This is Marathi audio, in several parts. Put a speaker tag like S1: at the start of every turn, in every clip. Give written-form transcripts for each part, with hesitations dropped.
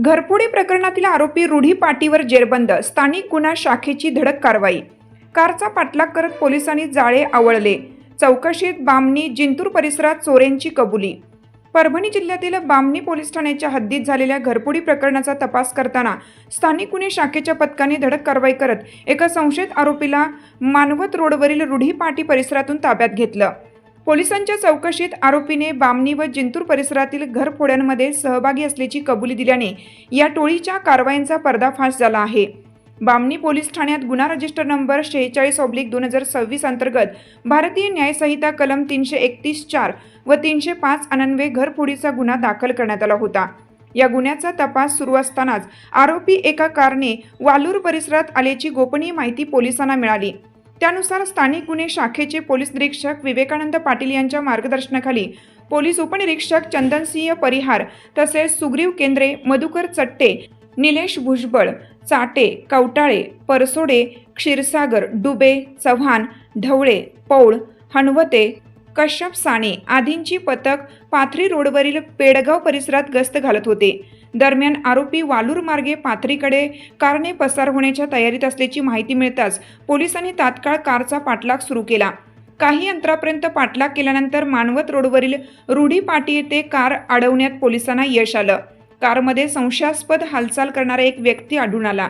S1: घरफोडी प्रकरणातील आरोपी रूढी पाटीवर जेरबंद, स्थानिक गुन्हा शाखेची धडक कारवाई। कारचा पाठलाग करत पोलिसांनी जाळे आवळले, चौकशीत बामणी जिंतूर परिसरात चोऱ्यांची कबुली। परभणी जिल्ह्यातील बामणी पोलीस ठाण्याच्या हद्दीत झालेल्या घरफोडी प्रकरणाचा तपास करताना स्थानिक गुन्हे शाखेच्या पथकाने धडक कारवाई करत एका संशयित आरोपीला मानवत रोडवरील रूढी पाटी परिसरातून ताब्यात घेतलं। पोलिसांच्या चौकशीत आरोपीने बामणी व जिंतूर परिसरातील घरफोड्यांमध्ये सहभागी असल्याची कबुली दिल्याने या टोळीच्या कारवायांचा पर्दाफाश झाला आहे। बामणी पोलीस ठाण्यात गुन्हा रजिस्टर नंबर 46/2026 अंतर्गत भारतीय न्याय संहिता कलम 331(4) व 305 अन्वये घरफोडीचा गुन्हा दाखल करण्यात आला होता। या गुन्ह्याचा तपास सुरू असतानाच आरोपी एका कारने वालूर परिसरात आल्याची गोपनीय माहिती पोलिसांना मिळाली। त्यानुसार स्थानिक गुन्हे शाखेचे पोलीस निरीक्षक विवेकानंद पाटील यांच्या मार्गदर्शनाखाली पोलीस उपनिरीक्षक चंदनसिंह परिहार तसेच सुग्रीव केंद्रे, मधुकर चट्टे, निलेश भुजबळ, चाटे, कवटाळे, परसोडे, क्षीरसागर, डुबे, चव्हाण, ढवळे, पौळ, हणवते, कश्यप साने आदींची पथक पाथरी रोडवरील पेडगाव परिसरात गस्त घालत होते। दरम्यान आरोपी वालूर मार्गे पाथरीकडे कारने पसार होण्याच्या तयारीत असल्याची माहिती मिळताच पोलिसांनी तात्काळ कारचा पाठलाग सुरू केला। काही अंतरापर्यंत पाठलाग केल्यानंतर मानवत रोडवरील रूढी पाटी येथे कार अडवण्यात पोलिसांना यश आलं। कारमध्ये संशयास्पद हालचाल करणारा एक व्यक्ती आढळून आला।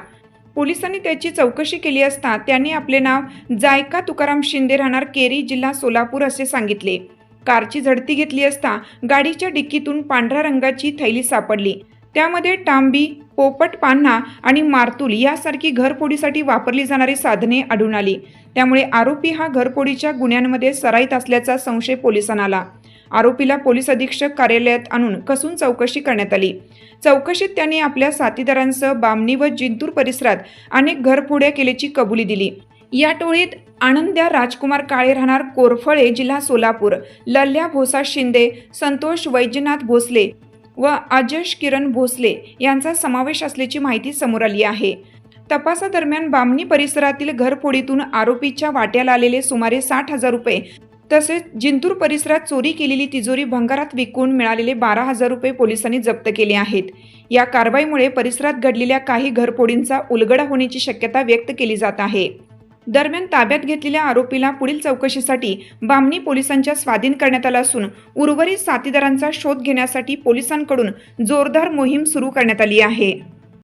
S1: पोलिसांनी त्याची चौकशी केली असता त्यांनी आपले नाव जायका तुकाराम शिंदे, राहणार केरी, जिल्हा सोलापूर असे सांगितले। कारची झडती घेतली असता गाडीच्या डिक्कीतून पांढऱ्या रंगाची थैली सापडली। त्यामध्ये तांबी, पोपट पान्हा आणि मारतूल यासारखी घरफोडीसाठी वापरली जाणारी साधने आढळून आली। त्यामुळे आरोपी हा घरफोडीच्या गुन्ह्यांमध्ये सराईत असल्याचा संशय पोलिसांना आला। आरोपीला पोलीस अधीक्षक कार्यालयात आणून कसून चौकशी करण्यात आली। चौकशीत त्यांनी आपल्या साथीदारांसह बामणी व जिंतूर परिसरात अनेक घरफोड्या केल्याची कबुली दिली। या टोळीत आनंद्या राजकुमार काळे, राहणार कोरफळे, जिल्हा सोलापूर, लल्ल्या भोसा शिंदे, संतोष वैजनाथ भोसले व अजश किरण भोसले यांचा समावेश असल्याची माहिती समोर आली आहे। तपासादरम्यान बामणी परिसरातील घरफोडीतून आरोपीच्या वाट्याला आलेले सुमारे 60,000 रुपये तसेच जिंतूर परिसरात चोरी केलेली तिजोरी भंगारात विकून मिळालेले 12,000 रुपये पोलिसांनी जप्त केले आहेत। या कारवाईमुळे परिसरात घडलेल्या काही घरफोडींचा उलगडा होण्याची शक्यता व्यक्त केली जात आहे। दरम्यान ताब्यात घेतलेल्या आरोपीला पुढील चौकशीसाठी बामणी पोलिसांच्या स्वाधीन करण्यात आला असून उर्वरित साथीदारांचा शोध घेण्यासाठी पोलिसांकडून जोरदार मोहीम सुरू करण्यात आली आहे।